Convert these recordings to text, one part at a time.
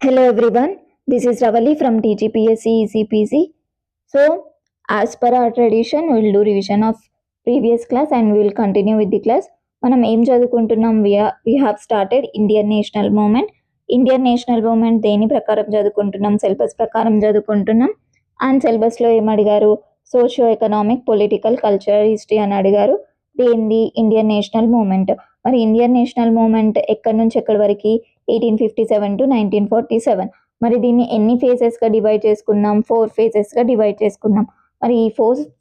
Hello everyone, this is Ravali from TGPSC ECPC. So, as per our tradition, we will do revision of previous class and we will continue with the class. మనం ఏం చదువుకుంటున్నాం? we have started Indian national moment. Indian national moment దేని ప్రకారం చదువుకుంటున్నాం? Syllabus ప్రకారం చదువుకుంటున్నాం. And సిలబస్లో ఏం అడిగారు? Socio economic, political, cultural history అని అడిగారు. దేనిది? Indian national movement. మరి ఇండియన్ నేషనల్ మూమెంట్ ఎక్కడి నుంచి ఎక్కడి వరకు? 1857 to 1947. మరి దీన్ని ఎన్ని ఫేజెస్గా డివైడ్ చేసుకున్నాం? 4 ఫేజెస్గా డివైడ్ చేసుకున్నాం. మరి ఈ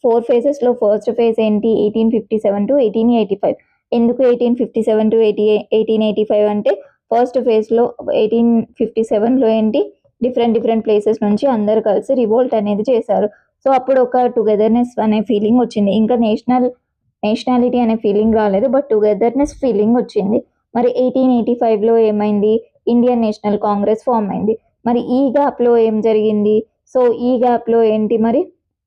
ఫోర్ ఫేజెస్లో ఫస్ట్ ఫేజ్ ఏంటి? 1857 to 1885. ఎందుకు 1857 to 1885 అంటే ఫస్ట్ ఫేజ్లో 1857లో ఏంటి, డిఫరెంట్ ప్లేసెస్ నుంచి అందరు కలిసి రివోల్ట్ అనేది చేశారు. సో అప్పుడు ఒక టుగెదర్నెస్ అనే ఫీలింగ్ వచ్చింది. ఇంకా నేషనాలిటీ అనే ఫీలింగ్ రాలేదు, బట్ టుగెదర్నెస్ ఫీలింగ్ వచ్చింది. మరి 1885లో ఏమైంది? ఇండియన్ నేషనల్ కాంగ్రెస్ ఫామ్ అయింది. మరి ఈ గ్యాప్లో ఏం జరిగింది? సో ఈ గ్యాప్లో ఏంటి, మరి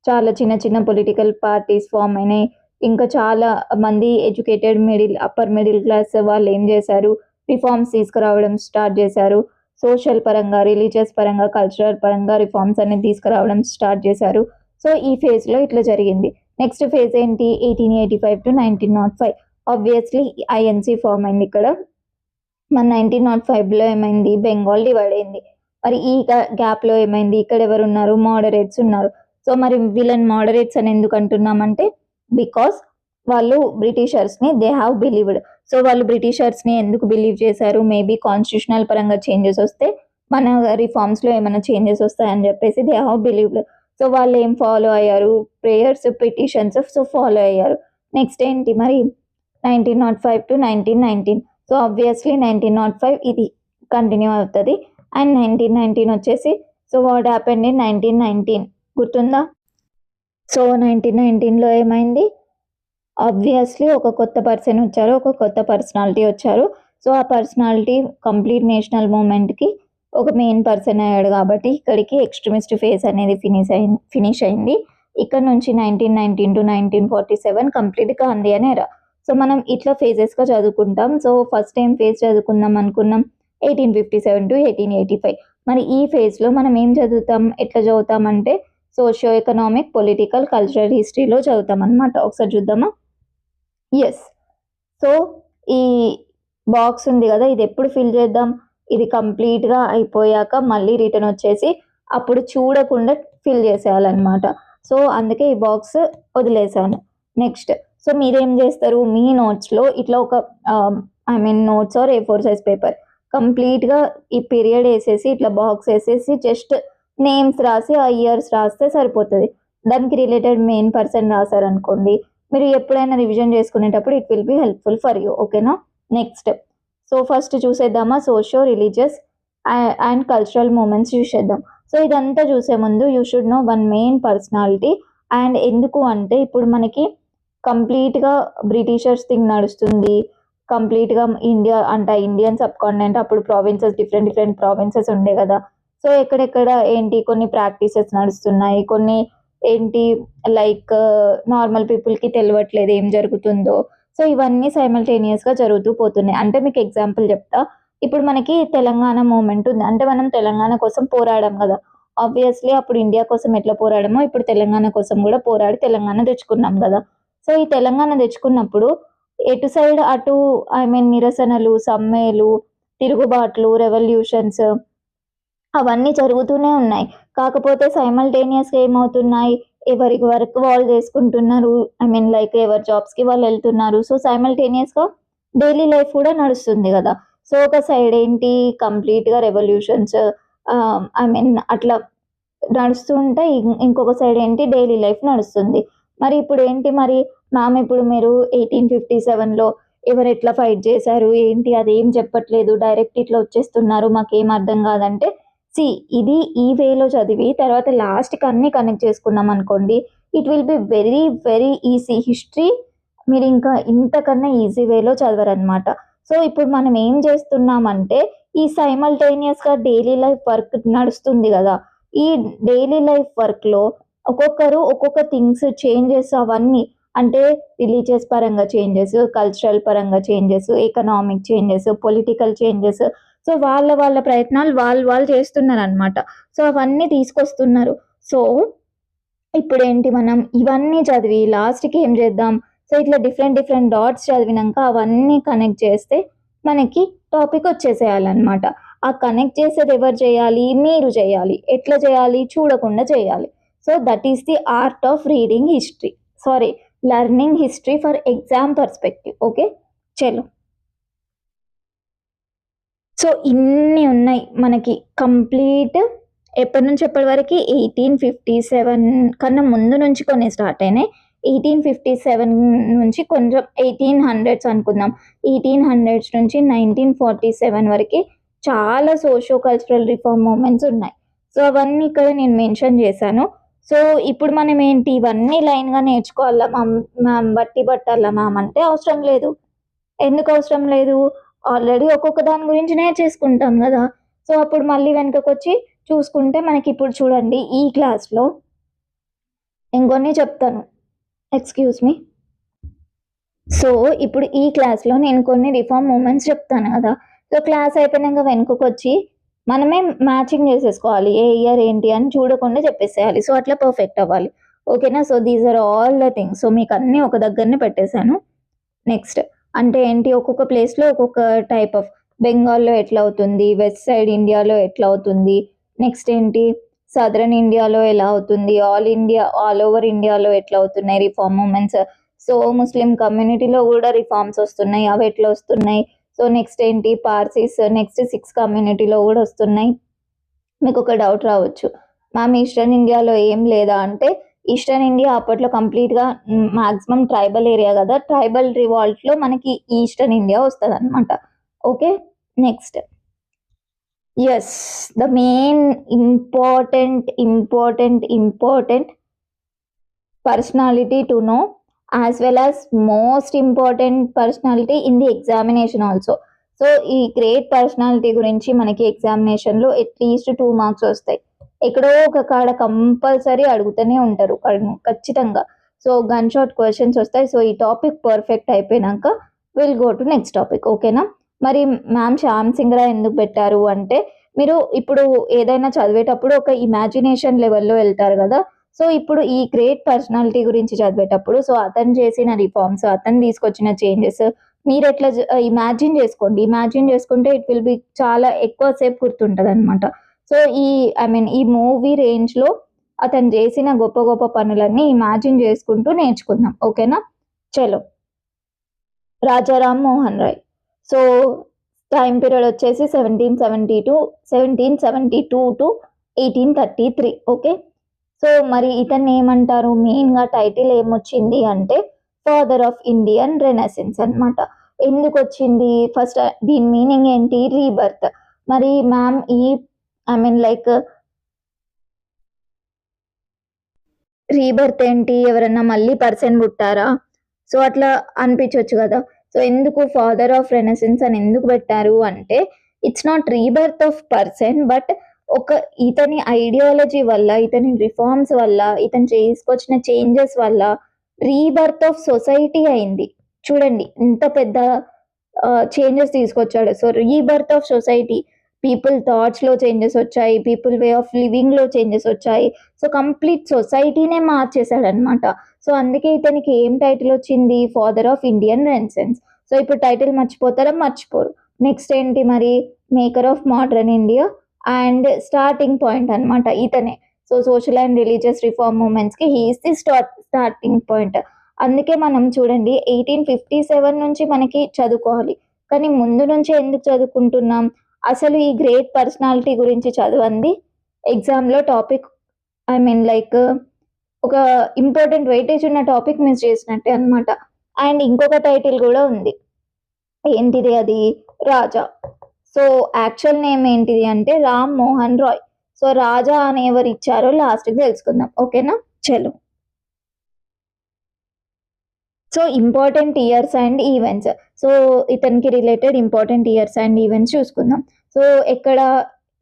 చాలా చిన్న పొలిటికల్ పార్టీస్ ఫామ్ అయినాయి. ఇంకా చాలా మంది ఎడ్యుకేటెడ్ అప్పర్ మిడిల్ క్లాస్ వాళ్ళు ఏం చేశారు? రిఫార్మ్స్ తీసుకురావడం స్టార్ట్ చేశారు. సోషల్ పరంగా, రిలీజియస్ పరంగా, కల్చరల్ పరంగా రిఫార్మ్స్ అనేది తీసుకురావడం స్టార్ట్ చేశారు. సో ఈ ఫేజ్లో ఇట్లా జరిగింది. నెక్స్ట్ ఫేజ్ ఏంటి? 1885 to 1905. ఆబ్వియస్లీ ఐఎన్సీ ఫామ్ అయింది. ఇక్కడ మన 1905లో ఏమైంది? బెంగాల్ డివైడ్ అయింది. మరి ఈ గ్యాప్లో ఏమైంది? ఇక్కడ ఎవరు ఉన్నారు? మోడరేట్స్ ఉన్నారు. సో మరి వీళ్ళని మోడరేట్స్ అని ఎందుకు అంటున్నామంటే, బికాస్ వాళ్ళు బ్రిటిషర్స్ని దే హ్యావ్ బిలీవ్డ్. సో వాళ్ళు బ్రిటిషర్స్ని ఎందుకు బిలీవ్ చేశారు? మేబీ కాన్స్టిట్యూషనల్ పరంగా చేంజెస్ వస్తే మన రిఫార్మ్స్లో ఏమైనా చేంజెస్ వస్తాయని చెప్పేసి దే హ్యావ్ బిలీవ్డ్. సో వాళ్ళు ఏం ఫాలో అయ్యారు? ప్రేయర్స్, పిటిషన్స్, సో ఫాలో అయ్యారు. నెక్స్ట్ ఏంటి మరి? 1905 to 1919. సో ఆబ్వియస్లీ 1905 ఇది కంటిన్యూ అవుతుంది. అండ్ 1919 వచ్చేసి, సో వాట్ హ్యాపెండ్ ఇన్ 1919 గుర్తుందా? సో 1919లో ఏమైంది? ఆబ్వియస్లీ ఒక కొత్త పర్సన్ వచ్చారు, ఒక కొత్త పర్సనాలిటీ వచ్చారు. సో ఆ పర్సనాలిటీ కంప్లీట్ నేషనల్ మూమెంట్కి ఒక మెయిన్ పర్సన్ అయ్యాడు. కాబట్టి ఇక్కడికి ఎక్స్ట్రీమిస్ట్ ఫేజ్ అనేది ఫినిష్ అయింది. ఇక్కడ నుంచి 1919 to 1947 కంప్లీట్ గాంధీయన్ ఎరా. సో మనం ఇట్లా ఫేజెస్గా చదువుకుంటాం. సో ఫస్ట్ టైం ఫేజ్ చదువుకుందాం అనుకున్నాం 1857 to 1885. మరి ఈ ఫేజ్లో మనం ఏం చదువుతాం? ఎట్లా చదువుతాం అంటే సోషియో ఎకనామిక్, పొలిటికల్, కల్చరల్ హిస్టరీలో చదువుతాం అనమాట. ఒకసారి చూద్దామా? ఎస్. సో ఈ బాక్స్ ఉంది కదా, ఇది ఎప్పుడు ఫిల్ చేద్దాం? ఇది కంప్లీట్గా అయిపోయాక మళ్ళీ రిటర్న్ వచ్చేసి అప్పుడు చూడకుండా ఫిల్ చేసేయాలన్నమాట. సో అందుకే ఈ బాక్స్ వదిలేసాను. నెక్స్ట్, సో మీరేం చేస్తారు? మీ నోట్స్లో ఇట్లా ఒక notes are A4 size paper కంప్లీట్గా ఈ పీరియడ్ వేసేసి ఇట్లా బాక్స్ వేసేసి జస్ట్ నేమ్స్ రాసి ఆ ఇయర్స్ రాస్తే సరిపోతుంది. దానికి రిలేటెడ్ మెయిన్ పర్సన్ రాశారనుకోండి, మీరు ఎప్పుడైనా రివిజన్ చేసుకునేటప్పుడు it will be helpful for you. ఓకేనా? నెక్స్ట్, సో ఫస్ట్ చూసేద్దామా? Socio, religious and cultural movements చూసేద్దాం. సో ఇదంతా చూసే ముందు you should know one main personality. And ఎందుకు అంటే ఇప్పుడు మనకి కంప్లీట్గా బ్రిటిషర్స్ థింగ్ నడుస్తుంది. కంప్లీట్గా ఇండియా అంటే ఇండియన్ సబ్ కాంటినెంట్, అప్పుడు ప్రావిన్సెస్, డిఫరెంట్ ప్రావిన్సెస్ ఉండే కదా. సో ఎక్కడెక్కడ ఏంటి కొన్ని ప్రాక్టీసెస్ నడుస్తున్నాయి, కొన్ని ఏంటి లైక్ నార్మల్ పీపుల్కి తెలియట్లేదు ఏం జరుగుతుందో. సో ఇవన్నీ సైమల్టేనియస్గా జరుగుతూ పోతున్నాయి. అంటే మీకు ఎగ్జాంపుల్ చెప్తా. ఇప్పుడు మనకి తెలంగాణ మూమెంట్ ఉంది, అంటే మనం తెలంగాణ కోసం పోరాడాం కదా. ఆబ్వియస్లీ అప్పుడు ఇండియా కోసం ఎట్లా పోరాడామో ఇప్పుడు తెలంగాణ కోసం కూడా పోరాడి తెలంగాణ తెచ్చుకున్నాం కదా. సో ఈ తెలంగాణ తెచ్చుకున్నప్పుడు ఎటు సైడ్ అటు నిరసనలు, సమ్మెలు, తిరుగుబాట్లు, రెవల్యూషన్స్ అవన్నీ జరుగుతూనే ఉన్నాయి. కాకపోతే సైమల్టేనియస్గా ఏమవుతున్నాయి? ఎవరికి వర్క్ వాళ్ళు చేసుకుంటున్నారు. లైక్ ఎవరి జాబ్స్కి వాళ్ళు వెళ్తున్నారు. సో సైమల్టేనియస్గా డైలీ లైఫ్ కూడా నడుస్తుంది కదా. సో ఒక సైడ్ ఏంటి కంప్లీట్గా రెవల్యూషన్స్ అట్లా నడుస్తుంటే ఇంకొక సైడ్ ఏంటి డైలీ లైఫ్ నడుస్తుంది. మరి ఇప్పుడు ఏంటి మరి మ్యామ్, ఇప్పుడు మీరు 1857లో ఎవరు ఎట్లా ఫైట్ చేశారు ఏంటి అది ఏం చెప్పట్లేదు, డైరెక్ట్ ఇట్లా వచ్చేస్తున్నారు, మాకేం అర్థం కాదంటే, ఇది ఈ వేలో చదివి తర్వాత లాస్ట్కి అన్నీ కనెక్ట్ చేసుకున్నాం అనుకోండి, it will be very very easy. History మీరు ఇంకా ఇంతకన్నా ఈజీ వేలో చదవరనమాట. సో ఇప్పుడు మనం ఏం చేస్తున్నామంటే ఈ సైమల్టేనియస్గా డైలీ లైఫ్ వర్క్ నడుస్తుంది కదా. ఈ డైలీ లైఫ్ వర్క్లో ఒక్కొక్కరు ఒక్కొక్క థింగ్స్ చేంజెస్ అవన్నీ, అంటే రిలీజియస్ పరంగా చేంజెస్, కల్చరల్ పరంగా changes, economic changes, political changes. So వాళ్ళ వాళ్ళ ప్రయత్నాలు వాళ్ళు చేస్తున్నారు అనమాట. సో అవన్నీ తీసుకొస్తున్నారు. సో ఇప్పుడేంటి, మనం ఇవన్నీ చదివి లాస్ట్‌కి ఏం చేద్దాం? సో ఇట్లా డిఫరెంట్ డాట్స్ చదివినంక అవన్నీ కనెక్ట్ చేస్తే మనకి టాపిక్ వచ్చేసేయాలనమాట. ఆ కనెక్ట్ చేసేది ఎవరు చేయాలి? మీరు చేయాలి. ఎట్లా చేయాలి? చూడకుండా చేయాలి. So that is the art of reading history. Sorry, learning history for exam perspective. Okay, చలో. సో ఇన్ని ఉన్నాయి మనకి కంప్లీట్. ఎప్పటి నుంచి ఎప్పటి వరకు 1857 కన్నా ముందు నుంచి కొన్ని స్టార్ట్ అయినాయి. 1857 నుంచి కొంచెం 1800s అనుకుందాం. 1800s నుంచి 1947 వరకు చాలా సోషియో కల్చరల్ రిఫార్మ్ మూవ్మెంట్స్ ఉన్నాయి. సో అవన్నీ ఇక్కడ నేను మెన్షన్ చేశాను. సో ఇప్పుడు మనం ఏంటి, ఇవన్నీ లైన్గా నేర్చుకోవాలా మ్యామ్, బట్టి పట్టాలా మ్యామ్ అంటే అవసరం లేదు. ఎందుకు అవసరం లేదు? ఆల్రెడీ ఒక్కొక్క దాని గురించి నేర్చేసుకుంటాం కదా. సో అప్పుడు మళ్ళీ వెనకకొచ్చి చూసుకుంటే మనకి ఇప్పుడు చూడండి, ఈ క్లాస్లో ఇంకొన్ని చెప్తాను. Excuse me. సో ఇప్పుడు ఈ క్లాస్లో నేను కొన్ని రిఫార్మ్ మూమెంట్స్ చెప్తాను కదా. సో క్లాస్ అయిపోయినాక వెనుకకొచ్చి మనమే మ్యాచింగ్ చేసేసుకోవాలి, ఏ ఇయర్ ఏంటి అని చూడకుండా చెప్పేసేయాలి. సో అట్లా పర్ఫెక్ట్ అవ్వాలి. ఓకేనా? So these are all the things. So మీకు అన్నీ ఒక దగ్గరనే పెట్టేశాను. నెక్స్ట్ అంటే ఏంటి, ఒక్కొక్క ప్లేస్లో ఒక్కొక్క టైప్ ఆఫ్, బెంగాల్లో ఎట్లా అవుతుంది, వెస్ట్ సైడ్ ఇండియాలో ఎట్లా అవుతుంది, నెక్స్ట్ ఏంటి సదరన్ ఇండియాలో ఎలా అవుతుంది, ఆల్ ఓవర్ ఇండియాలో ఎట్లా అవుతున్నాయి రిఫార్మ్ మూమెంట్స్. సో ముస్లిం కమ్యూనిటీలో కూడా రిఫార్మ్స్ వస్తున్నాయి, అవి ఎట్లా వస్తున్నాయి. సో నెక్స్ట్ ఏంటి, పార్సీస్, నెక్స్ట్ 6 కమ్యూనిటీలో కూడా వస్తున్నాయి. మీకు ఒక డౌట్ రావచ్చు, మ్యామ్ ఈస్టర్న్ ఇండియాలో ఏం లేదా అంటే, ఈస్టర్న్ ఇండియా అప్పట్లో కంప్లీట్గా మాక్సిమం ట్రైబల్ ఏరియా కదా. ట్రైబల్ రివాల్ట్లో మనకి ఈస్టర్న్ ఇండియా వస్తుంది అనమాట. Okay, next yes, the main important personality to know, as well as most important personality in the examination also. So ఈ గ్రేట్ పర్సనాలిటీ గురించి మనకి ఎగ్జామినేషన్లో అట్లీస్ట్ 2 మార్క్స్ వస్తాయి. ఎక్కడో ఒక కాడ కంపల్సరీ అడుగుతూనే ఉంటారు ఖచ్చితంగా. సో గన్ షాట్ క్వశ్చన్స్ వస్తాయి. సో ఈ టాపిక్ పర్ఫెక్ట్ అయిపోయినాక will go to next topic. ఓకేనా? మరి మ్యామ్ శ్యామ్ సింగ్రా ఎందుకు పెట్టారు అంటే, మీరు ఇప్పుడు ఏదైనా చదివేటప్పుడు ఒక ఇమాజినేషన్ లెవెల్లో వెళ్తారు కదా. సో ఇప్పుడు ఈ గ్రేట్ పర్సనాలిటీ గురించి చదివేటప్పుడు, సో అతను చేసిన రిఫార్మ్స్, అతను తీసుకొచ్చిన చేంజెస్ మీరు ఎట్లా ఇమాజిన్ చేసుకోండి. ఇమాజిన్ చేసుకుంటే ఇట్ విల్ బి చాలా ఎక్కువ సేపు గుర్తుంటుంది అనమాట. సో ఈ మూవీ రేంజ్లో అతను చేసిన గొప్ప గొప్ప పనులన్నీ ఇమాజిన్ చేసుకుంటూ నేర్చుకుందాం. ఓకేనా? చలో. Raja Ram Mohan Roy. So time period వచ్చేసి 1772 టు 1833. ఓకే. సో మరి ఇతన్ని ఏమంటారు, మెయిన్గా టైటిల్ ఏమొచ్చింది అంటే ఫాదర్ ఆఫ్ ఇండియన్ రెనెసెన్స్ అనమాట. ఎందుకు వచ్చింది, ఫస్ట్ దీని మీనింగ్ ఏంటి, రీబర్త్. మరి మ్యామ్ లైక్ రీబర్త్ ఏంటి, ఎవరన్నా మళ్ళీ పర్సన్ పుట్టారా, సో అట్లా అనిపించవచ్చు కదా. సో ఎందుకు ఫాదర్ ఆఫ్ రెనెసెన్స్ అని ఎందుకు పెట్టారు అంటే, it's not rebirth of person, but ఒక ఇతని ఐడియాలజీ వల్ల, ఇతని రిఫార్మ్స్ వల్ల, ఇతను చేసుకొచ్చిన చేంజెస్ వల్ల రీబర్త్ ఆఫ్ సొసైటీ అయింది. చూడండి ఎంత పెద్ద చేంజెస్ తీసుకొచ్చాడు. So rebirth of society, people థాట్స్లో చేంజెస్ వచ్చాయి, పీపుల్ వే ఆఫ్ లివింగ్లో చేంజెస్ వచ్చాయి. సో కంప్లీట్ సొసైటీనే మార్చేశాడు అనమాట. సో అందుకే ఇతనికి ఏం టైటిల్ వచ్చింది, father of Indian renaissance. So ఇప్పుడు టైటిల్ మర్చిపోతారా? మర్చిపోరు. నెక్స్ట్ ఏంటి మరి, maker of modern India and starting point అనమాట ఇతనే. So social and religious reform మూమెంట్స్కి he is the starting point. అందుకే మనం చూడండి 1857 నుంచి మనకి చదువుకోవాలి, కానీ ముందు నుంచే ఎందుకు చదువుకుంటున్నాం, అసలు ఈ గ్రేట్ పర్సనాలిటీ గురించి చదవండి ఎగ్జామ్లో టాపిక్, లైక్ ఒక ఇంపార్టెంట్ వెయిటేజ్ ఉన్న టాపిక్ మిస్ చేసినట్టే అనమాట. అండ్ ఇంకొక టైటిల్ కూడా ఉంది, ఏంటిది అది, రాజా. సో యాక్చువల్ నేమ్ ఏంటిది అంటే రామ్ మోహన్ రాయ్. సో రాజా అని ఎవరు ఇచ్చారో లాస్ట్కి తెలుసుకుందాం. ఓకేనా? Chalo. So important years and events. So ఇతనికి related important years and events చూసుకుందాం. సో ఎక్కడ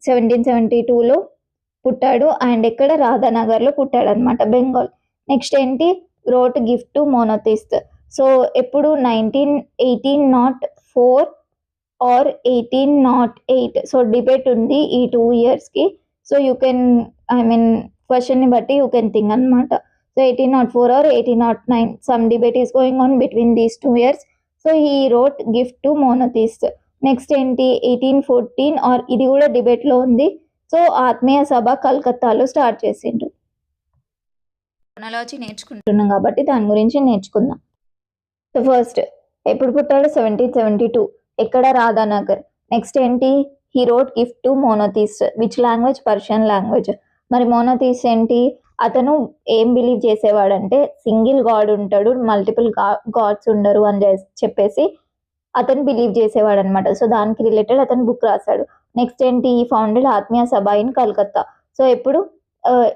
1772లో పుట్టాడు అండ్ ఎక్కడ రాధానగర్లో పుట్టాడు అనమాట, బెంగాల్. నెక్స్ట్ ఏంటి, wrote gift to monotheist. So ఎప్పుడు 1804 ఆర్ 1808. సో డిబేట్ ఉంది ఈ 2 ఇయర్స్కి. సో యూ కెన్ క్వశ్చన్ని బట్టి యూ కెన్ థింక్ అనమాట. So 1804 or 1809 some debate is going on between these 2 years. So he wrote gift to monotheist. Next ఏంటి 1814 are ఇది కూడా డిబేట్లో ఉంది. సో ఆత్మీయ సభ కలకత్తాలో స్టార్ట్ చేసిండ్రు. క్రోనాలజీ నేర్చుకుంటున్నాం కాబట్టి దాని గురించి నేర్చుకుందాం. సో ఫస్ట్ ఎప్పుడు పుట్టాడు 1772. ఎక్కడ రాధానగర్. నెక్స్ట్ ఏంటి he wrote gift to monotheist. Which language? Persian language. మరి మోనోథిస్ట్ ఏంటి? అతను ఏం బిలీవ్ చేసేవాడంటే సింగిల్ గాడ్ ఉంటాడు, మల్టిపుల్ గాడ్స్ ఉండరు అని చెప్పేసి అతను బిలీవ్ చేసేవాడు అనమాట. సో దానికి రిలేటెడ్ అతను బుక్ రాశాడు. నెక్స్ట్ ఏంటి ఈ founded Atmiya Sabha in Calcutta. So ఎప్పుడు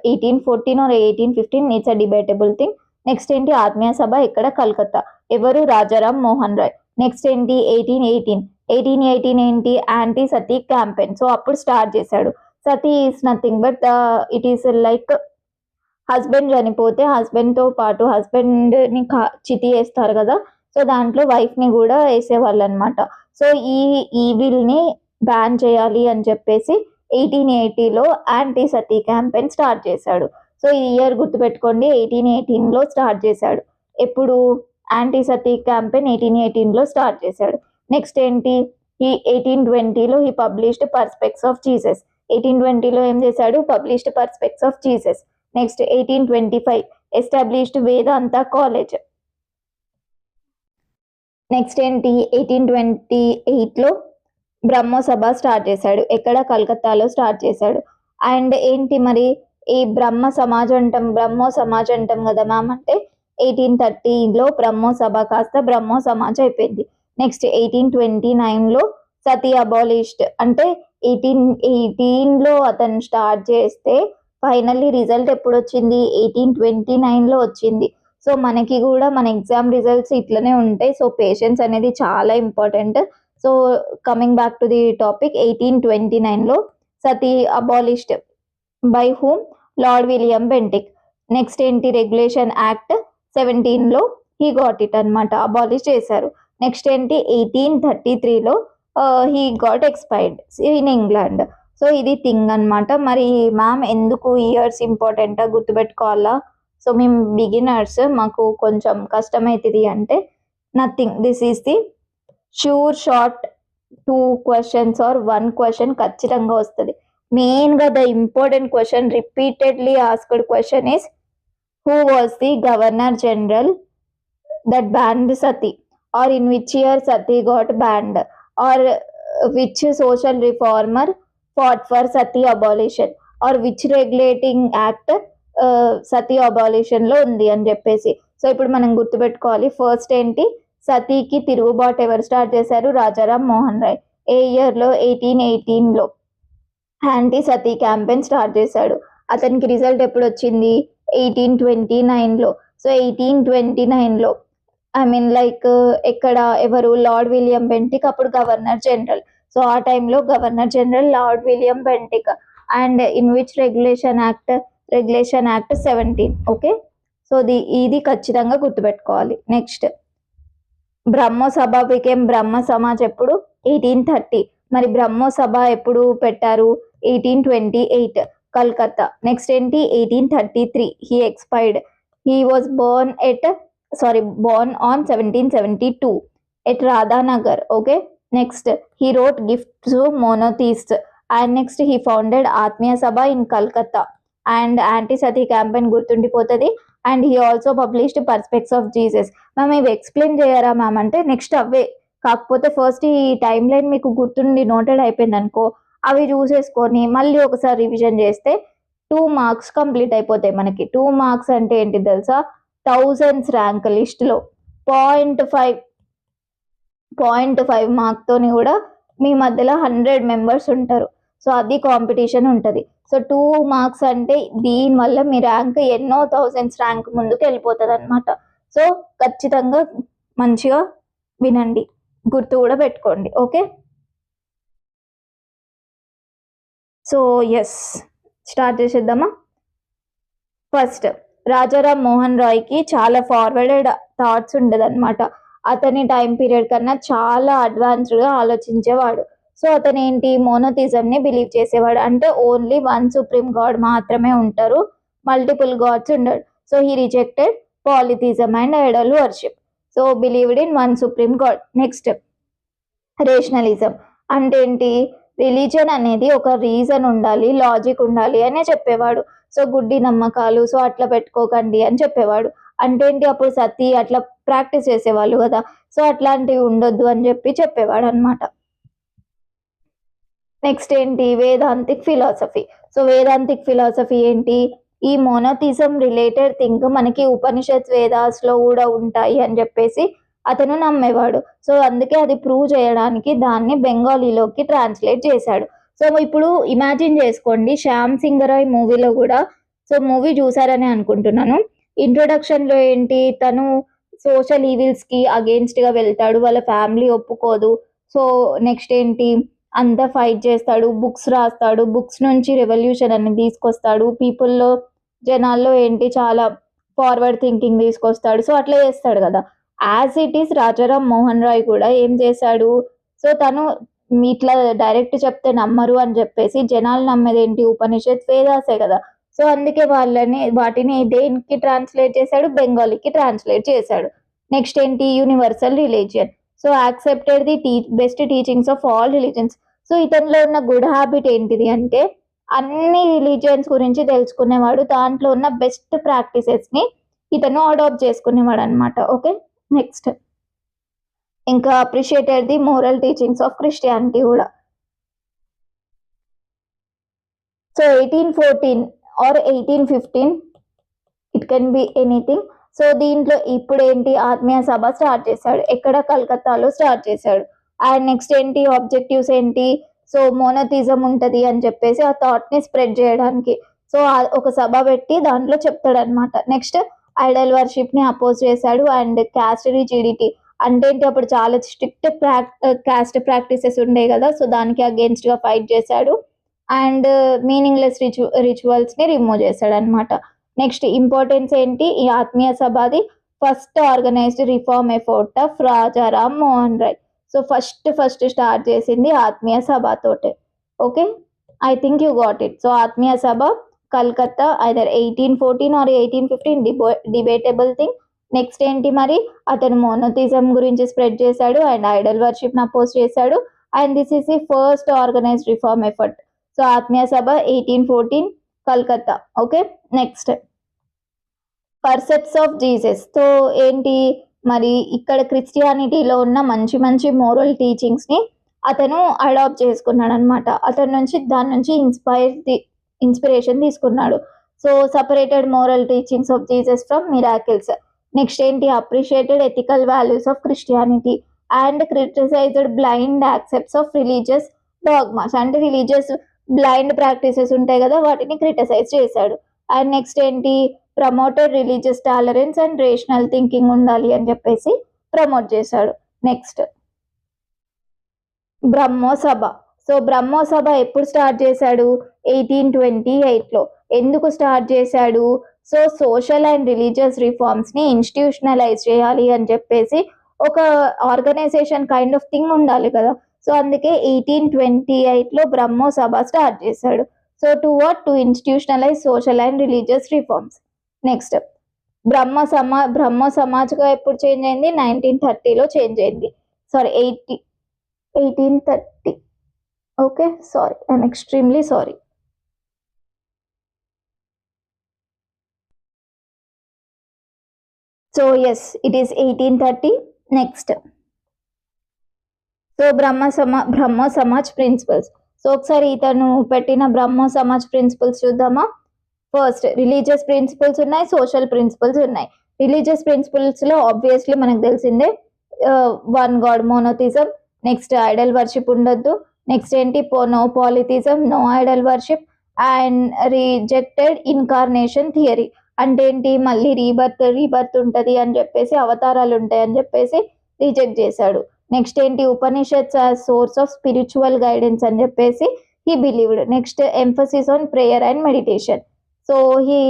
1814 or 1815 it's a debatable thing. Next ఏంటి ఆత్మీయ సభ ఇక్కడ కలకత్తా. ఎవరు? రాజారాం మోహన్ రాయ్. నెక్స్ట్ ఏంటి 1818 ఏంటి యాంటీ సతీ క్యాంపెయిన్. సో అప్పుడు స్టార్ట్ చేశాడు. Sati is nothing but it is like husband చనిపోతే హస్బెండ్తో పాటు హస్బెండ్ని చితి వేస్తారు కదా, సో దాంట్లో వైఫ్ని కూడా వేసేవాళ్ళు అనమాట. సో ఈ ఈవిల్ని బ్యాన్ చేయాలి అని చెప్పేసి 1880లో యాంటీ సతీ క్యాంపెయిన్ స్టార్ట్ చేశాడు. సో ఈ ఇయర్ గుర్తుపెట్టుకోండి 1818లో స్టార్ట్ చేశాడు. ఎప్పుడు యాంటీ సతీ క్యాంపెయిన్ 1818లో స్టార్ట్ చేశాడు. నెక్స్ట్ ఏంటి ఈ 1820లో ఈ పబ్లిష్డ్ పర్స్పెక్ట్స్ ఆఫ్ జీసస్. 1820లో ఏం చేశాడు? Published precepts of Jesus. Next 1825 established Vedanta college. Next ఏంటి 1828లో బ్రహ్మోసభ స్టార్ట్ చేశాడు. ఎక్కడ? కలకత్తాలో స్టార్ట్ చేశాడు. అండ్ ఏంటి మరి ఈ బ్రహ్మో సమాజ్ అంటాం కదా మ్యామ్ అంటే 1830లో బ్రహ్మోసభ కాస్త బ్రహ్మో సమాజ్ అయిపోయింది. Next 1829లో sati abolished. అంటే 1818లో అతను స్టార్ట్ చేస్తే ఫైనల్లీ రిజల్ట్ ఎప్పుడు వచ్చింది? 1829లో వచ్చింది. సో మనకి కూడా మన ఎగ్జామ్ రిజల్ట్స్ ఇట్లనే ఉంటాయి. సో పేషెన్స్ అనేది చాలా important. So coming back to the topic 1829లో sati abolished by whom? Lord William Bentinck. Next ఏంటి రెగ్యులేషన్ యాక్ట్ 17లో హీ గాట్ ఇట్ అనమాట, అబాలిష్ చేశారు. నెక్స్ట్ ఏంటి 1833లో he got expired in England. So ఇది థింగ్ అనమాట. మరి మ్యామ్ ఎందుకు ఇయర్స్ ఇంపార్టెంటా గుర్తుపెట్టుకోవాలా? సో మేము బిగినర్స్, మాకు కొంచెం కష్టమవుతుంది అంటే nothing, this is the sure short 2 questions or 1 question ఖచ్చితంగా వస్తుంది. మెయిన్గా the important question, repeatedly asked question is who was the governor general that banned sati, or in which year sati got banned, or which social reformer fought for sati abolition, or which regulating act sati అబాలిషన్లో ఉంది అని చెప్పేసి. So ఇప్పుడు మనం గుర్తుపెట్టుకోవాలి. First ఏంటి సతీకి తిరుగుబాటు ఎవరు స్టార్ట్ చేశారు? రాజారాం మోహన్ రాయ్. ఏ ఇయర్లో? 1818లో యాంటీ సతీ క్యాంపెయిన్ స్టార్ట్ చేశాడు. అతనికి రిజల్ట్ ఎప్పుడు వచ్చింది? 1829లో. సో 1829లో ఎక్కడ ఎవరు? లార్డ్ విలియం బెంటిక్, అప్పుడు గవర్నర్ జనరల్. సో ఆ టైంలో governor general lord William Bentinck. And in which regulation act? Regulation act 17. Okay, so ఇది ఖచ్చితంగా గుర్తుపెట్టుకోవాలి. నెక్స్ట్ బ్రహ్మోసభ బికేమ్ బ్రహ్మ సమాజ్ ఎప్పుడు? 1830. మరి బ్రహ్మోసభ ఎప్పుడు పెట్టారు? 1828 కల్కత్తా. నెక్స్ట్ ఏంటి 1833 he expired. He was born on 1772 at Radhanagar. Okay, next he wrote gifts to monotheist. And next he founded Atmiya Sabha in Calcutta. And anti sati campaign గుర్తుండిపోతుంది. And he also published precepts of Jesus. Ma'am ఇవి explain చేయరా ma'am అంటే next అవే, కాకపోతే first ఈ time line మీకు గుర్తుండి noted అయిపోయింది అనుకో, అవి చూసేసుకొని మళ్ళీ ఒకసారి రివిజన్ చేస్తే 2 మార్క్స్ కంప్లీట్ అయిపోతాయి మనకి. 2 మార్క్స్ అంటే ఏంటి తెలుసా? 1000s ర్యాంక్ లిస్ట్లో 0.5 మార్క్తోని కూడా మీ మధ్యలో 100 మెంబర్స్ ఉంటారు. సో అది కాంపిటీషన్ ఉంటుంది. సో 2 మార్క్స్ అంటే దీనివల్ల మీ ర్యాంక్ ఎన్నో 1000s ర్యాంక్ ముందుకు వెళ్ళిపోతుంది అనమాట. సో ఖచ్చితంగా మంచిగా వినండి, గుర్తు కూడా పెట్టుకోండి. ఓకే, సో ఎస్ స్టార్ట్ చేసేద్దామా? ఫస్ట్ రాజారాం మోహన్ రాయ్కి చాలా ఫార్వర్డెడ్ థాట్స్ ఉండేది అనమాట. అతని టైం పీరియడ్ కన్నా చాలా అడ్వాన్స్డ్గా ఆలోచించేవాడు. సో అతను ఏంటి, మోనోథిజంని బిలీవ్ చేసేవాడు. అంటే ఓన్లీ వన్ సుప్రీం గాడ్ మాత్రమే ఉంటారు, మల్టిపుల్ గాడ్స్ ఉండడు. So he rejected polytheism and idol worship. So believed in one supreme god. Next rationalism అంటే ఏంటి, రిలీజన్ అనేది ఒక రీజన్ ఉండాలి, లాజిక్ ఉండాలి అనే చెప్పేవాడు. సో గుడ్డి నమ్మకాలు, సో అట్లా పెట్టుకోకండి అని చెప్పేవాడు. అంటే ఏంటి, అప్పుడు సతీ అట్లా ప్రాక్టీస్ చేసేవాళ్ళు కదా, సో అట్లాంటివి ఉండొద్దు అని చెప్పేవాడు అనమాట. నెక్స్ట్ ఏంటి, Vedantic philosophy. So Vedantic philosophy ఏంటి, ఈ మోనోథిజం రిలేటెడ్ థింగ్ మనకి ఉపనిషత్ వేదాస్లో కూడా ఉంటాయి అని చెప్పేసి అతను నమ్మేవాడు. సో అందుకే అది ప్రూవ్ చేయడానికి దాన్ని బెంగాలీలోకి ట్రాన్స్లేట్ చేశాడు. సో ఇప్పుడు ఇమాజిన్ చేసుకోండి, శ్యామ్ సింగరాయ్ మూవీలో కూడా, సో మూవీ చూసారని అనుకుంటున్నాను, ఇంట్రొడక్షన్లో ఏంటి, తను సోషల్ ఈవిల్స్కి అగేన్స్ట్గా వెళ్తాడు, వాళ్ళ ఫ్యామిలీ ఒప్పుకోదు. సో నెక్స్ట్ ఏంటి, అంతా ఫైట్ చేస్తాడు, బుక్స్ రాస్తాడు, బుక్స్ నుంచి రెవల్యూషన్ అని తీసుకొస్తాడు, పీపుల్లో జనాల్లో ఏంటి చాలా ఫార్వర్డ్ థింకింగ్ తీసుకొస్తాడు. సో అట్లా చేస్తాడు కదా. As it is Rajaram Mohan Roy కూడా ఏం చేశాడు, సో తను ఇట్లా డైరెక్ట్ చెప్తే నమ్మరు అని చెప్పేసి జనాలు నమ్మేది ఏంటి, ఉపనిషత్ వేదాసే కదా. సో అందుకే వాటిని దేనికి ట్రాన్స్లేట్ చేశాడు, బెంగాలీకి ట్రాన్స్లేట్ చేశాడు. నెక్స్ట్ ఏంటి, universal religion. So accepted the best teachings of all religions. So ఇతనిలో ఉన్న గుడ్ హ్యాబిట్ ఏంటిది అంటే, అన్ని రిలీజియన్స్ గురించి తెలుసుకునేవాడు, దాంట్లో ఉన్న బెస్ట్ ప్రాక్టీసెస్ని ఇతను అడాప్ట్ చేసుకునేవాడు అనమాట. ఓకే, నెక్స్ట్ ఇంకా appreciated the moral teachings of Christianity కూడా. So 1814 or 1815, it can be anything. So దీంట్లో ఇప్పుడు ఏంటి, ఆత్మీయ సభ స్టార్ట్ చేశాడు. ఎక్కడ, కలకత్తాలో స్టార్ట్ చేశాడు. అండ్ నెక్స్ట్ ఏంటి, ఆబ్జెక్టివ్స్ ఏంటి, సో మోనోథిజం ఉంటుంది అని చెప్పేసి ఆ థాట్ని స్ప్రెడ్ చేయడానికి సో ఒక సభ పెట్టి దాంట్లో చెప్తాడు అనమాట. నెక్స్ట్ ఐడల్ వర్షిప్ని అపోజ్ చేశాడు. అండ్ క్యాస్ట్ రిజిడిటీ అంటే ఏంటి, అప్పుడు చాలా స్ట్రిక్ట్ క్యాస్ట్ ప్రాక్టీసెస్ ఉండే కదా, సో దానికి అగేన్స్ట్గా ఫైట్ చేశాడు. అండ్ మీనింగ్లెస్ రిచువల్స్ని రిమూవ్ చేశాడు అనమాట. నెక్స్ట్ ఇంపార్టెన్స్ ఏంటి, ఈ ఆత్మీయ సభది first organized reform effort of Rajaram Mohan Roy. So first start చేసింది ఆత్మీయ సభతోటే. Okay, I think you got it. So Atmiya Sabha Calcutta either 1814 or 1815, debatable thing. Next ఏంటి మరి, అతను మోనోథిజం గురించి స్ప్రెడ్ చేశాడు అండ్ ఐడల్ వర్షిప్ని అపోజ్ చేశాడు. And this is the first organized reform effort. So Atmiya Sabha 1814 Calcutta. Okay, next precepts of Jesus. So ఏంటి మరి, ఇక్కడ క్రిస్టియానిటీలో ఉన్న మంచి మంచి మోరల్ టీచింగ్స్ని అతను అడాప్ట్ చేసుకున్నాడు అనమాట. అతని నుంచి దాని నుంచి ఇన్స్పిరేషన్ తీసుకున్నాడు. So separated moral teachings of Jesus from miracles. Next ఏంటి, appreciated ethical values of Christianity and criticized blind accepts of religious dogmas. అంటే రిలీజియస్ బ్లైండ్ ప్రాక్టీసెస్ ఉంటాయి కదా, వాటిని క్రిటిసైజ్ చేశాడు. అండ్ నెక్స్ట్ ఏంటి, promoted religious tolerance and rational thinking ఉండాలి అని చెప్పేసి ప్రమోట్ చేశాడు. నెక్స్ట్ బ్రహ్మోసభ. సో బ్రహ్మోసభ ఎప్పుడు స్టార్ట్ చేశాడు, 1828లో. ఎందుకు స్టార్ట్ చేశాడు, సో సోషల్ అండ్ రిలీజియస్ రిఫార్మ్స్ని ఇన్స్టిట్యూషనలైజ్ చేయాలి అని చెప్పేసి ఒక ఆర్గనైజేషన్ కైండ్ ఆఫ్ థింగ్ ఉండాలి కదా. సో అందుకే 1828లో బ్రహ్మోసభ స్టార్ట్ చేశాడు. So to institutionalise social and religious reforms. Next బ్రహ్మ సమాజ్గా ఎప్పుడు చేంజ్ అయింది, 1930లో చేంజ్ అయింది. Sorry 1830. Okay, sorry, I'm extremely sorry. So yes, it is 1830. Next so Brahma Samaj principles. So ఒకసారి ఇతను పెట్టిన బ్రహ్మ సమాజ్ ప్రిన్సిపల్స్ చూద్దామా. ఫస్ట్ రిలీజియస్ ప్రిన్సిపల్స్ ఉన్నాయి, సోషల్ ప్రిన్సిపల్స్ ఉన్నాయి. Religious ప్రిన్సిపల్స్లో obviously మనకు తెలిసిందే, one God, మోనోథిజం. Next Idol worship ఉండొద్దు. నెక్స్ట్ ఏంటి, no polytheism, no idol worship. And rejected incarnation theory. అంటే ఏంటి, మళ్ళీ రీబర్త్ ఉంటుంది అని చెప్పేసి, అవతారాలు ఉంటాయి అని చెప్పేసి రిజెక్ట్ చేశాడు. నెక్స్ట్ ఏంటి, Upanishads as source of spiritual guidance అని చెప్పేసి he believed. Next emphasis on prayer and meditation. So he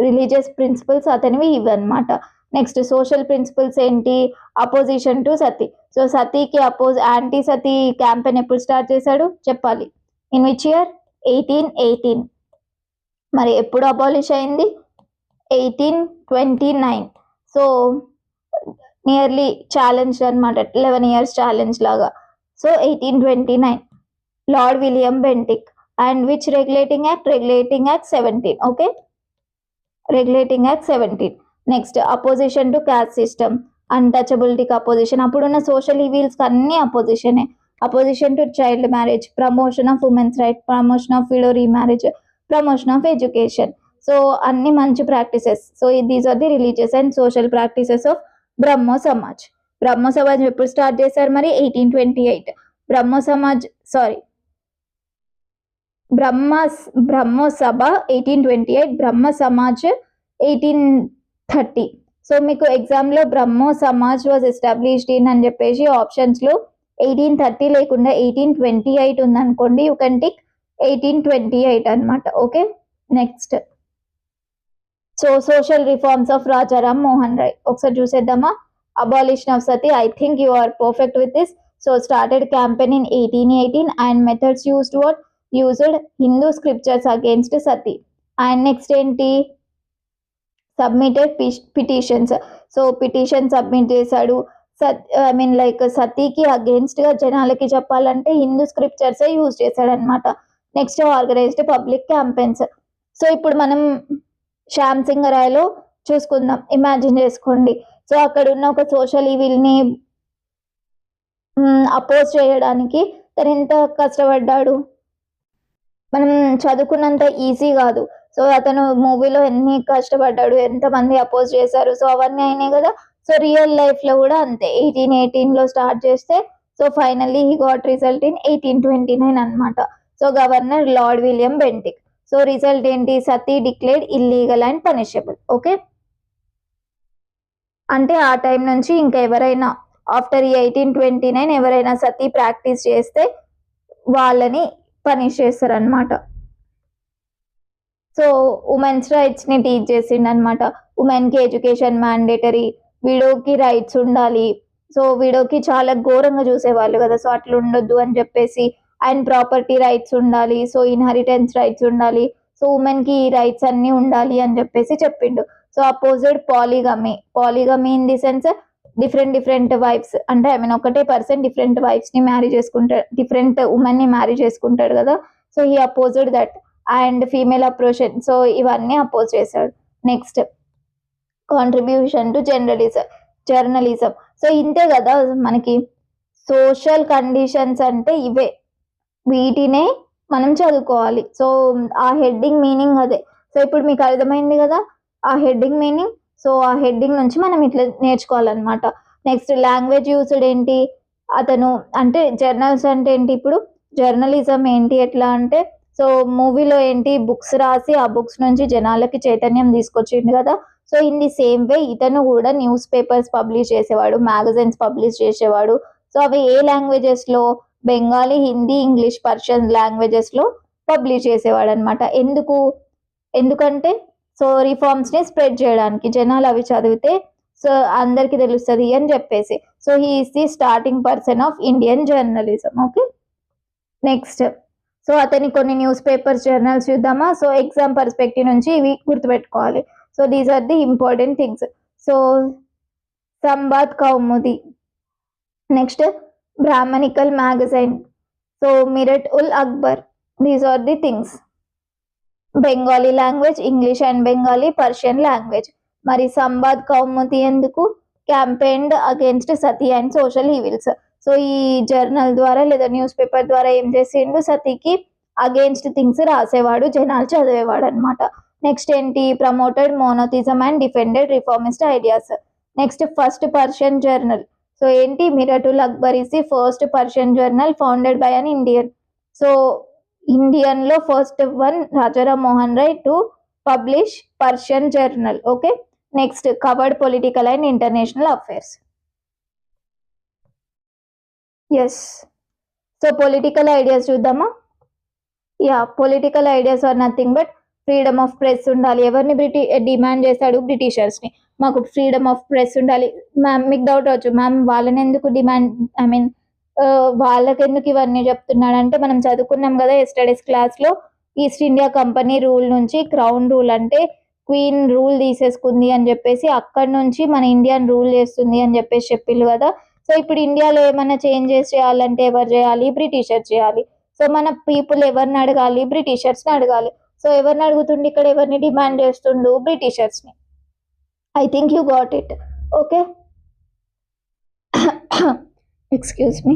religious principles అతనివి ఇవన్నమాట. నెక్స్ట్ సోషల్ ప్రిన్సిపల్స్ ఏంటి, అపోజిషన్ టు సతీ. సో సతీకి యాంటీ సతీ క్యాంపెయిన్ ఎప్పుడు స్టార్ట్ చేశాడు చెప్పాలి. In which year? 1818. మరి ఎప్పుడు అబాలిష్ అయింది? 1829. సో నియర్లీ ఛాలెంజ్ అనమాట, 11 years ఛాలెంజ్ లాగా. So 1829, Lord William Bentinck. And which regulating act? Regulating act 17. Okay, regulating act 17. Next opposition to caste system, అన్టచబిలిటీకి అపోజిషన్. అప్పుడున్న సోషల్ ఈవిల్స్కి అన్ని అపోజిషనే. Opposition to child marriage, promotion of women's right, promotion of widow remarriage, promotion of education. So అన్ని మంచి practices. So these are the religious and social practices of Brahmo Samaj. Brahmo Samaj ఎప్పుడు start చేశారు మరి? 1828. బ్రహ్మో సమాజ్ బ్రహ్మో సభ 1828, బ్రహ్మ సమాజ్ 1830. సో మీకు ఎగ్జామ్లో Brahmo Samaj was established in అని చెప్పేసి ఆప్షన్స్లో 1830 లేకుండా 1828 ఉందనుకోండి, యూ కెన్ టిక్ 1828 అనమాట. Okay, next so social reforms of Rajaram Mohan Roy ఒకసారి చూసేద్దామా. Abolition of sati, I think you are perfect with this. So started campaign in 1818 and methods used what? Used Hindu scriptures against sati. And next ఏంటి? Submitted petitions. So petition submit చేశాడు. సతీకి against గా జనాలకి చెప్పాలంటే Hindu స్క్రిప్చర్సే use చేశాడు అనమాట. Next organised public campaigns. So ఇప్పుడు మనం శ్యామ్ సింగ్ రాయ్లో చూసుకుందాం, ఇమాజిన్ చేసుకోండి. సో అక్కడ ఉన్న ఒక సోషల్ ఈవిల్ని అపోజ్ చేయడానికి తను ఎంత కష్టపడ్డాడు, మనం చదువుకున్నంత ఈజీ కాదు. సో అతను మూవీలో ఎన్ని కష్టపడ్డాడు, ఎంతమంది అపోజ్ చేశారు, సో అవన్నీ అయినాయి కదా. సో రియల్ లైఫ్లో కూడా అంతే. 1818లో స్టార్ట్ చేస్తే so finally he got result in 1829 అనమాట. So governor Lord William Bentinck. So result ఏంటి? Sati declared illegal and punishable. Okay, అంటే ఆ టైం నుంచి ఇంకా ఎవరైనా ఆఫ్టర్ 1829 ఎవరైనా సతీ ప్రాక్టీస్ చేస్తే వాళ్ళని పనిష్ చేస్తారనమాట. సో ఉమెన్స్ రైట్స్ ని టీచ్ చేసిండు అనమాట. ఉమెన్ కి ఎడ్యుకేషన్ మ్యాండేటరీ, విడోకి రైట్స్ ఉండాలి. సో విడోకి చాలా ఘోరంగా చూసేవాళ్ళు కదా, సో అట్లా ఉండొద్దు అని చెప్పేసి. అండ్ ప్రాపర్టీ రైట్స్ ఉండాలి, సో ఇన్హెరిటెన్స్ రైట్స్ ఉండాలి, సో ఉమెన్ కి ఈ రైట్స్ అన్ని ఉండాలి అని చెప్పేసి చెప్పిండు. So opposite polygamy in the sense different wives, అంటే ఒకటే పర్సన్ డిఫరెంట్ వైఫ్స్ ని మ్యారీ చేసుకుంటాడు, డిఫరెంట్ ఉమెన్ ని మ్యారీ చేసుకుంటాడు కదా. So he opposed that. And female oppression, so ఇవన్నీ అపోజ్ చేశాడు. Next contribution to journalism. So ఇంతే కదా మనకి సోషల్ కండిషన్స్ అంటే ఇవే, వీటినే మనం చదువుకోవాలి. సో ఆ హెడ్డింగ్ మీనింగ్ అదే. సో ఇప్పుడు మీకు అర్థమైంది కదా ఆ హెడ్డింగ్ మీనింగ్. సో ఆ హెడ్డింగ్ నుంచి మనం ఇట్లా నేర్చుకోవాలన్నమాట. నెక్స్ట్ లాంగ్వేజ్ యూస్డ్ ఏంటి? అతను అంటే జర్నల్స్ అంటే ఏంటి? ఇప్పుడు జర్నలిజం ఏంటి ఎట్లా అంటే, సో మూవీలో ఏంటి బుక్స్ రాసి ఆ బుక్స్ నుంచి జనాలకి చైతన్యం తీసుకొచ్చిండు కదా. So in the same way ఇతను కూడా న్యూస్ పేపర్స్ పబ్లిష్ చేసేవాడు, మ్యాగజైన్స్ పబ్లిష్ చేసేవాడు. సో అవి ఏ లాంగ్వేజెస్లో? బెంగాలీ, హిందీ, ఇంగ్లీష్, పర్షియన్ లాంగ్వేజెస్లో పబ్లిష్ చేసేవాడు అనమాట. ఎందుకంటే సో రిఫార్మ్స్ని స్ప్రెడ్ చేయడానికి, జనాలు అవి చదివితే సో అందరికీ తెలుస్తుంది అని చెప్పేసి. So he is the starting person of Indian journalism. Okay, next so అతని కొన్ని న్యూస్ పేపర్స్ జర్నల్స్ చూద్దామా. సో ఎగ్జామ్ పర్స్పెక్టివ్ నుంచి ఇవి గుర్తుపెట్టుకోవాలి. So these are the important things. So Sambad Kaumudi, next Brahmanical magazine, so Mirat ul Akbar. These are the things. Bengali language, English and Bengali, Persian language. మరి సంబాద్ కౌముది ఎందుకు? Campaigned against sati and social evils. So ఈ journal ద్వారా లేదా news paper ద్వారా ఏం చేసిండు? సతీకి అగేన్స్ట్ థింగ్స్ రాసేవాడు, జనాలు చదివేవాడు అనమాట. నెక్స్ట్ ఏంటి? Promoted monotheism and defended reformist ideas. Next first Persian journal. So ఏంటి? Miratul Akbar is the first Persian journal founded by an Indian. So ఇండియన్లో first one Rajaram Mohan Roy to publish Persian journal. Okay, next covered political and international affairs. Yes, so political ideas చూద్దామా. Yeah, political ideas are nothing but freedom of press ఉండాలి. ఎవరిని demand చేశాడు? బ్రిటిషర్స్ని. మాకు freedom of press ఉండాలి. Ma'am మీకు doubt వచ్చు, ma'am వాళ్ళని ఎందుకు డిమాండ్, ఐ మీన్ వాళ్ళకెందుకు ఇవన్నీ చెప్తున్నాడంటే, మనం చదువుకున్నాం కదా ఎస్టర్డేస్ క్లాస్లో, ఈస్ట్ ఇండియా కంపెనీ రూల్ నుంచి క్రౌన్ రూల్ అంటే క్వీన్ రూల్ తీసేసుకుంది అని చెప్పేసి, అక్కడ నుంచి మన ఇండియాని రూల్ చేస్తుంది అని చెప్పేసి చెప్పిళ్ళు కదా. సో ఇప్పుడు ఇండియాలో ఏమైనా చేంజెస్ చేయాలంటే ఎవరు చేయాలి? బ్రిటిషర్స్ చేయాలి. సో మన పీపుల్ ఎవరిని అడగాలి? బ్రిటిషర్స్ని అడగాలి. సో ఎవరిని అడుగుతుండు ఇక్కడ? ఎవరిని డిమాండ్ చేస్తుండు? బ్రిటిషర్స్ని. I think you got it. Okay, excuse me.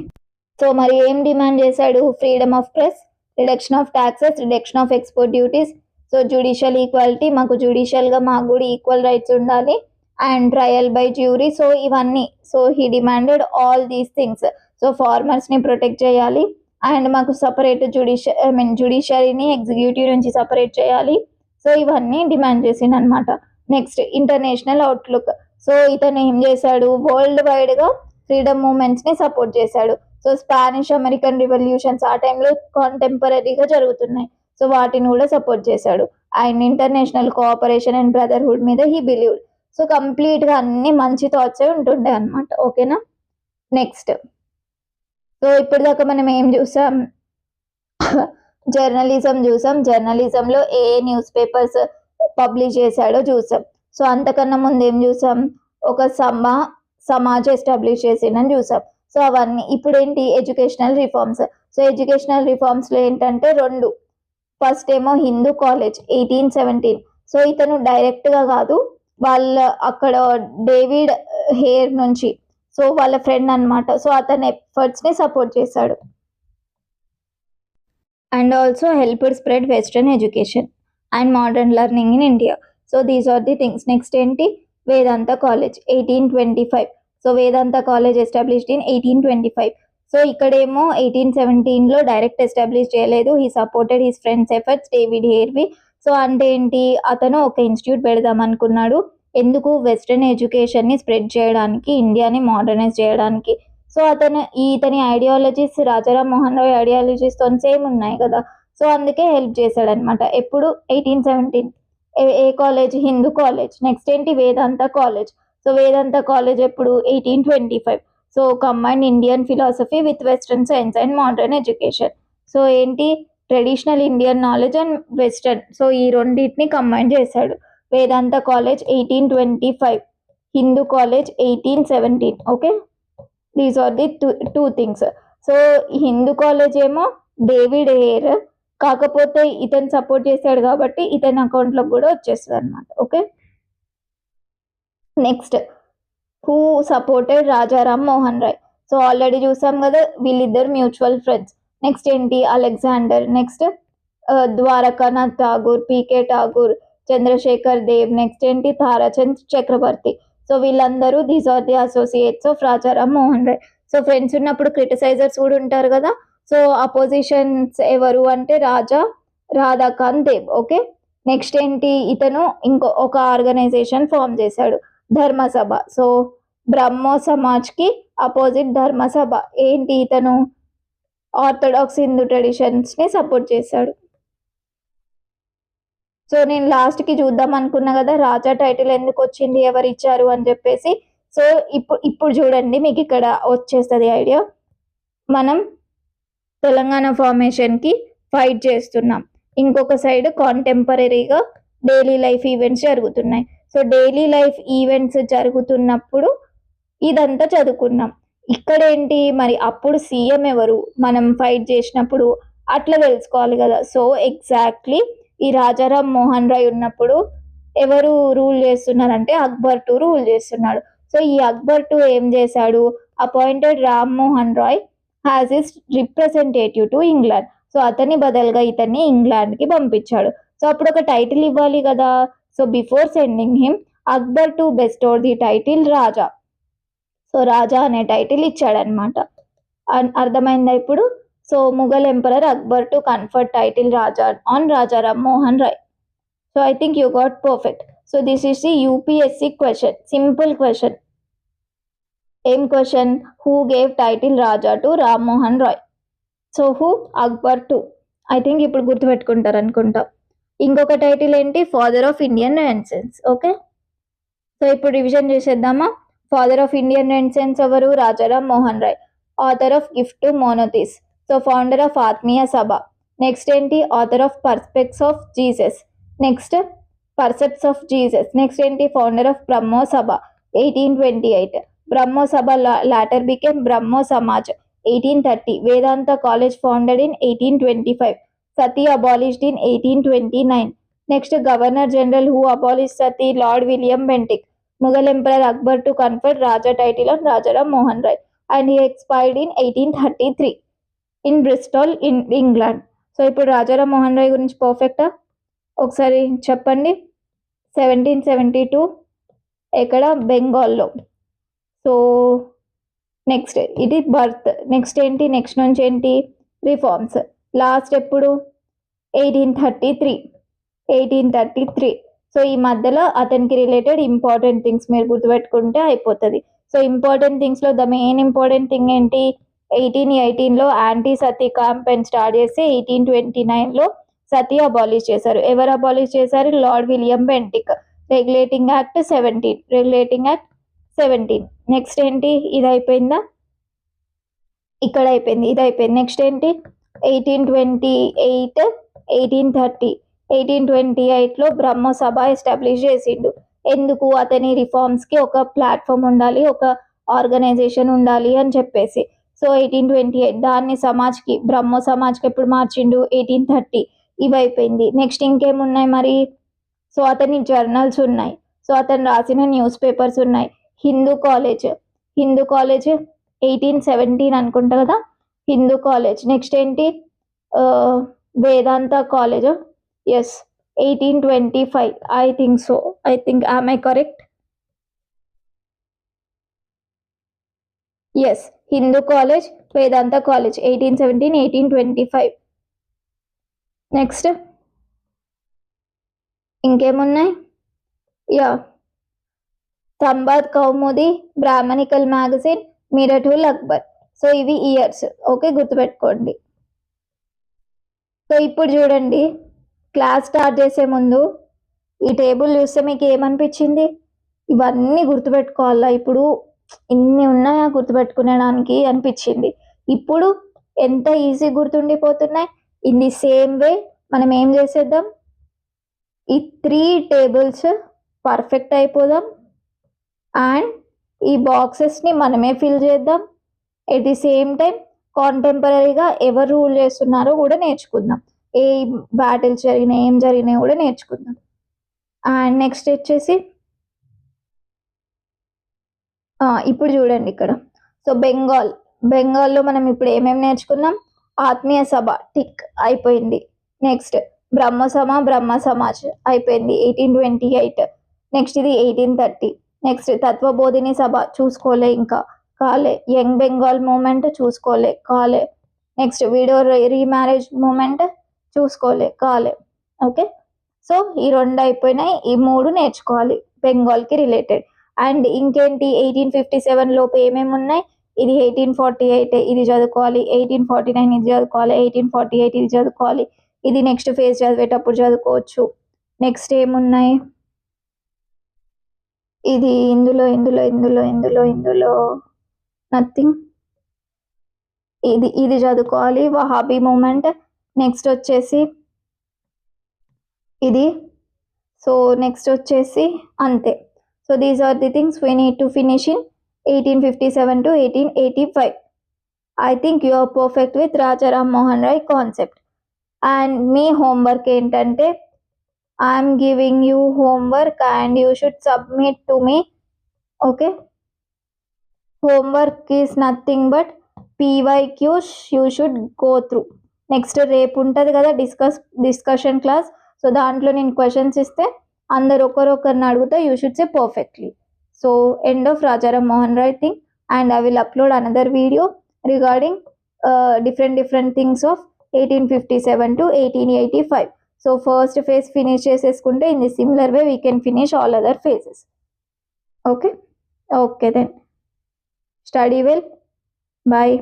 So మరి ఏం డిమాండ్ చేశాడు? Freedom of press, reduction of taxes, reduction of export duties, so judicial equality, మాకు జ్యుడిషియల్గా మాకు కూడా ఈక్వల్ రైట్స్ ఉండాలి, and trial by jury. So ఇవన్నీ, so he demanded all these things. So ఫార్మర్స్ని ప్రొటెక్ట్ చేయాలి, అండ్ మాకు సపరేట్ జ్యుడిషియరీని ఎగ్జిక్యూటివ్ నుంచి సపరేట్ చేయాలి. సో ఇవన్నీ డిమాండ్ చేసిండు అనమాట. Next, international outlook. సో ఇతను ఏం చేశాడు? వరల్డ్ వైడ్గా ఫ్రీడమ్ మూమెంట్స్ని సపోర్ట్ చేశాడు. సో స్పానిష్ అమెరికన్ రివల్యూషన్స్ ఆ టైంలో కాంటెంపరీగా జరుగుతున్నాయి. సో వాటిని కూడా సపోర్ట్ చేశాడు. And international cooperation and brotherhood మీద హీ బిలీవ్డ్. సో కంప్లీట్గా అన్ని మంచి థాట్సే ఉంటుండే అనమాట. ఓకేనా? నెక్స్ట్, సో ఇప్పటిదాకా మనం ఏం చూసాం? జర్నలిజం చూసాం. జర్నలిజంలో ఏ న్యూస్ పేపర్స్ పబ్లిష్ చేశాడో చూసాం. సో అంతకన్నా ముందు ఏం చూసాం? ఒక సమాజ్ ఎస్టాబ్లిష్ చేసిందని చూసాం. సో అవన్నీ ఇప్పుడు ఏంటి? Educational reforms. సో ఎడ్యుకేషనల్ రిఫార్మ్స్లో ఏంటంటే రెండు. ఫస్ట్ ఏమో హిందూ కాలేజ్ 1817. సో ఇతను డైరెక్ట్గా కాదు, వాళ్ళ అక్కడ డేవిడ్ హేర్ నుంచి, సో వాళ్ళ ఫ్రెండ్ అనమాట. సో అతని ఎఫర్ట్స్ని సపోర్ట్ చేశాడు. And also helped spread western education and modern learning in India. So these are the things. Next ఏంటి? Vedanta college 1825. So Vedanta college established in 1825. So ఇక్కడేమో 1817లో డైరెక్ట్ ఎస్టాబ్లిష్ చేయలేదు. He supported his friends efforts, David హేర్వి. So అంటే ఏంటి? అతను ఒక institute పెడదాం అనుకున్నాడు. ఎందుకు? వెస్ట్రన్ ఎడ్యుకేషన్ని స్ప్రెడ్ చేయడానికి, ఇండియాని మోడర్నైజ్ చేయడానికి. సో ఇతని ఐడియాలజీస్ రాజారాం మోహన్ రాయ్ ఐడియాలజీస్తో సేమ్ ఉన్నాయి కదా. సో అందుకే హెల్ప్ చేశాడనమాట. ఎప్పుడు? 1817. ఏ కాలేజ్? హిందూ కాలేజ్. నెక్స్ట్ ఏంటి? Vedanta college. So Vedanta college ఎప్పుడు? 1825. So combined Indian philosophy with western science and modern education. So ఏంటి? Traditional Indian knowledge and western. So ఈ రెండింటిని కంబైన్ చేశాడు. Vedanta college 1825, Hindu college 1817. Okay, these are the two things. So Hindu college ఏమో David hair, కాకపోతే ఇతను support చేశాడు కాబట్టి ఇతని అకౌంట్లో కూడా వచ్చేస్తుంది అనమాట. Okay, next, who supported Rajaram Mohan Roy. So already చూసాం కదా, వీళ్ళిద్దరు మ్యూచువల్ ఫ్రెండ్స్. నెక్స్ట్ ఏంటి? Alexander. Next Dwarkanath Tagore, PK Tagore, Chandrasekhar Dev. Next ఏంటి? తారాచంద్ చక్రవర్తి. సో వీళ్ళందరూ these are the associates of Rajaram Mohan Roy. So friends ఉన్నప్పుడు క్రిటిసైజర్స్ కూడా ఉంటారు కదా. సో అపోజిషన్స్ ఎవరు అంటే రాధాకాంత్ దేవ్. ఓకే, నెక్స్ట్ ఏంటి? ఇతను ఒక ఆర్గనైజేషన్ ఫామ్ చేశాడు, ధర్మసభ. So Brahmo సమాజ్కి opposite Dharma Sabha. ఏంటి? ఇతను ఆర్థడాక్స్ హిందూ ట్రెడిషన్స్ని సపోర్ట్ చేశాడు. సో నేను లాస్ట్కి చూద్దాం అనుకున్నా కదా, రాజా టైటిల్ ఎందుకు వచ్చింది, ఎవరు ఇచ్చారు అని చెప్పేసి. సో ఇప్పుడు చూడండి, మీకు ఇక్కడ వచ్చేస్తుంది ఐడియా. మనం తెలంగాణ ఫార్మేషన్కి ఫైట్ చేస్తున్నాం, ఇంకొక సైడ్ కాంటెంపరీగా డైలీ లైఫ్ ఈవెంట్స్ జరుగుతున్నాయి. సో డైలీ లైఫ్ ఈవెంట్స్ జరుగుతున్నప్పుడు ఇదంతా చదువుకున్నాం. ఇక్కడ ఏంటి మరి? అప్పుడు సీఎం ఎవరు, మనం ఫైట్ చేసినప్పుడు అట్లా తెలుసుకోవాలి కదా. సో ఎగ్జాక్ట్లీ ఈ రాజారాం మోహన్ రాయ్ ఉన్నప్పుడు ఎవరు రూల్ చేస్తున్నారంటే అక్బర్ టూ రూల్ చేస్తున్నాడు. సో ఈ అక్బర్ టూ ఏం చేశాడు? Appointed Ram Mohan Roy has his representative to England. So అతని బదులుగా ఇతన్ని ఇంగ్లాండ్కి పంపించాడు. సో అప్పుడు ఒక టైటిల్ ఇవ్వాలి కదా. So before sending him, Akbar to bestow the title Raja. So Raja అనే టైటిల్ ఇచ్చాడనమాట. అర్థమైందా ఇప్పుడు? So Mughal emperor Akbar to confer title Raja on Rajaram Mohan Roy. So I think you got perfect. So this is the UPSC question, simple question. ఏం question? Who gave title Raja to Ram Mohan Roy. So who? Akbar two. I think ఇప్పుడు గుర్తుపెట్టుకుంటారు అనుకుంటా. ఇంకొక title ఏంటి, father of Indian renaissance. Okay, so ఇప్పుడు revision చేసేద్దామా. Father of Indian renaissance ఎవరు, Rajaram Mohan Roy. Author of gift to monotheists, so founder of Atmiya Sabha. Next ఏంటి, author of precepts of Jesus. Next precepts of Jesus. Next ఏంటి, founder of Brahmo Sabha 1828. Brahmo Sabha later became Brahmo Samaj 1830. Vedanta college founded in 1825. Sati abolished in 1829. Next governor general who abolished sati, lord William Bentinck. Mughal emperor Akbar two confer Raja title on Rajaram Mohan Roy and he expired in 1833 in Bristol in England. So ఇప్పుడు రాజారాం మోహన్ రాయ్ గురించి పర్ఫెక్టా ఒకసారి చెప్పండి. 1772 ఎక్కడ, బెంగాల్లో. So next ఇది birth. Next ఏంటి, next నుంచి ఏంటి, రిఫార్మ్స్. లాస్ట్ ఎప్పుడు, 1833. సో ఈ మధ్యలో అతనికి రిలేటెడ్ ఇంపార్టెంట్ థింగ్స్ మీరు గుర్తుపెట్టుకుంటే అయిపోతుంది. సో ఇంపార్టెంట్ థింగ్స్లో ద మెయిన్ ఇంపార్టెంట్ థింగ్ ఏంటి, 1818లో యాంటీ సతీ క్యాంపెయిన్ స్టార్ట్ చేసి 1829లో సతీ అబాలిష్ చేశారు. ఎవరు అబాలిష్ చేశారు, lord William Bentinck. Regulating act 17. Next ఏంటి, ఇది అయిపోయిందా, ఇక్కడ అయిపోయింది, ఇది అయిపోయింది. నెక్స్ట్ ఏంటి, 1828, 1830. 1828లో బ్రహ్మ సభ ఎస్టాబ్లిష్ చేసిండు. ఎందుకు, అతని రిఫార్మ్స్కి ఒక ప్లాట్ఫామ్ ఉండాలి, ఒక ఆర్గనైజేషన్ ఉండాలి అని చెప్పేసి. సో 1828 దాన్ని సమాజ్కి, బ్రహ్మ సమాజ్కి ఎప్పుడు మార్చిండు, 1830. ఇవి అయిపోయింది. నెక్స్ట్ ఇంకేమున్నాయి మరి, సో అతని జర్నల్స్ ఉన్నాయి, సో అతను రాసిన న్యూస్ పేపర్స్ ఉన్నాయి. హిందూ కాలేజ్ 1817 అనుకుంటా కదా, హిందూ కాలేజ్. నెక్స్ట్ ఏంటి, Vedanta college, yes 1825 I think so, am I correct? Yes, Hindu college, Vedanta college 1817, 1825. Next ఇంకేమున్నాయి, yeah Sambad Kaumudi, Brahmanical magazine, Miratul Akbar. So ఇవి ఇయర్స్. ఓకే, గుర్తుపెట్టుకోండి. సో ఇప్పుడు చూడండి, క్లాస్ స్టార్ట్ చేసే ముందు ఈ టేబుల్ చూస్తే మీకు ఏమనిపించింది, ఇవన్నీ గుర్తుపెట్టుకోవాలా, ఇప్పుడు ఇన్ని ఉన్నాయా గుర్తుపెట్టుకునేడానికి అనిపించింది. ఇప్పుడు ఎంత ఈజీ గుర్తుండిపోతున్నాయి. ఇన్ ది సేమ్ వే మనం ఏం చేసేద్దాం, ఈ 3 టేబుల్స్ పర్ఫెక్ట్ అయిపోదాం అండ్ ఈ బాక్సెస్ని మనమే ఫిల్ చేద్దాం. ఎట్ ది సేమ్ టైం కాంటెంపరీగా ఎవరు రూల్ చేస్తున్నారో కూడా నేర్చుకుందాం, ఏ బ్యాటిల్స్ జరిగినాయి, ఏం జరిగినాయి కూడా నేర్చుకుందాం. అండ్ నెక్స్ట్ వచ్చేసి ఇప్పుడు చూడండి ఇక్కడ, సో బెంగాల్లో మనం ఇప్పుడు ఏమేమి నేర్చుకున్నాం, ఆత్మీయ సభ టిక్ అయిపోయింది. నెక్స్ట్ బ్రహ్మ సమాజ్ అయిపోయింది 1828. నెక్స్ట్ ఇది 1830. నెక్స్ట్ తత్వబోధిని సభ చూసుకోలే, ఇంకా కాలే. యంగ్ బెంగాల్ మూమెంట్ చూసుకోలే, కాలే. నెక్స్ట్ వీడియో రీమ్యారేజ్ మూమెంట్ చూసుకోలే, కాలే. ఓకే, సో ఈ 2 అయిపోయినాయి, ఈ 3 నేర్చుకోవాలి బెంగాల్కి రిలేటెడ్. అండ్ ఇంకేంటి, 1857 లోపు ఏమేమి ఉన్నాయి, ఇది 1848 ఇది చదువుకోవాలి, 1849 ఇది చదువుకోవాలి, 1848 ఇది చదువుకోవాలి. ఇది నెక్స్ట్ ఫేజ్ చదివేటప్పుడు చదువుకోవచ్చు. నెక్స్ట్ ఏమున్నాయి, ఇది ఇందులో నథింగ్, ఇది చదువుకోవాలి, వహాబీ మూమెంట్. నెక్స్ట్ వచ్చేసి ఇది, సో నెక్స్ట్ వచ్చేసి అంతే. So these are the things we need to finish in 1857 to 1885. I think you are perfect with Rajaram Mohan Roy concept. And మీ హోంవర్క్ ఏంటంటే, I'm giving you homework and you should submit to me. Okay, homework is nothing but PYQs you should go through. Next రేపు ఉంటుంది కదా discussion class, so దాంట్లో నేను questions ఇస్తే అందరు ఒకరిని అడుగుతా, you should say perfectly. So end of Rajaram Mohan Roy thing and I will upload another video regarding different things of 1857 to 1885. So first phase finish చేసేసుకుంటే in the similar way we can finish all other phases. Okay, then study well. Bye.